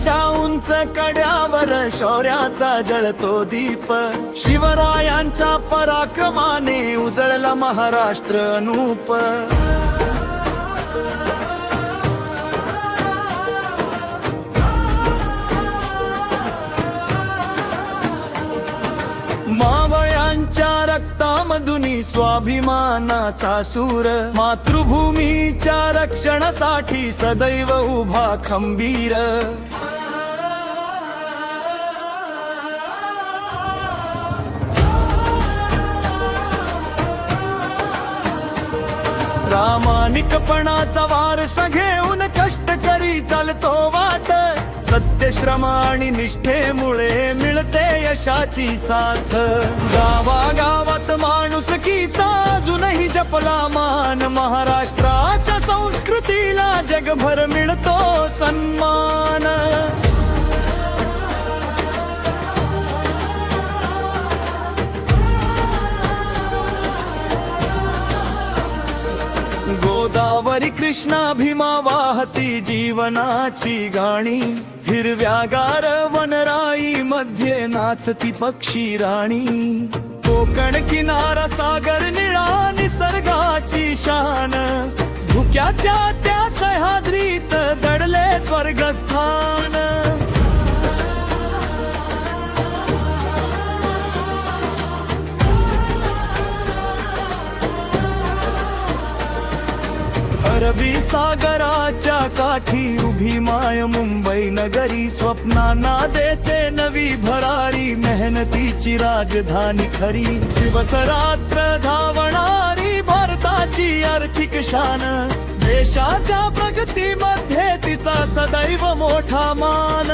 डोंगराच्या उंच कड्यावर शौर्याचा जळतो दीप, शिवरायांच्या पराक्रमाने उजळला महाराष्ट्र अनूप। मावळ्यांच्या रक्तामधुनी स्वाभिमानाचा सूर, मातृभूमीच्या रक्षणासाठी सदैव उभा खंबीर। प्रामाणिकपणाचा वारसा घेऊन कष्टकरी चालतो वाट, सत्य श्रम आणि निष्ठेमुळे मिळते यशाची साथ। गावागावात माणुसकीचा अजूनही जपला मान, महाराष्ट्राच्या संस्कृतीला जगभर मिळतो सन्मान। गोदावरी कृष्णा भीमा वाहती जीवनाची गाणी, हिरव्यागार वनराई मध्ये नाचती पक्षी राणी। कोकण किनारा सागर निळा निसर्गाची शान, धुक्याच्या त्या सह्याद्रीत दडले स्वर्गस्थान। अरबी सागराच्या काठी उभी माय मुंबई नगरी, स्वप्नांना देते नवी भरारी, मेहनतीची राजधानी खरी। दिवस रात्र धावणारी भारताची आर्थिक शान, देशाच्या प्रगतीमध्ये तिचा सदैव मोठा मान।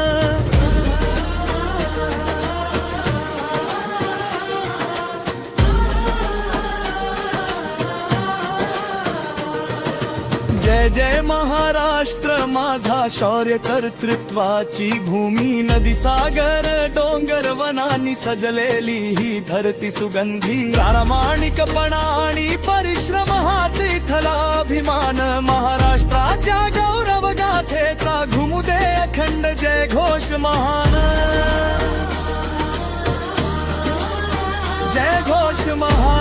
जय जय महाराष्ट्र माझा शौर्य कर्तृत्वाची भूमी, नदी सागर डोंगर वनांनी सजलेली ही धरती सुगंधी। प्रामाणिकपणा आणि परिश्रम हाच इथला अभिमान, महाराष्ट्राच्या गौरव गाथेचा घुमू दे अखंड जय घोष महान। जय घोष महान।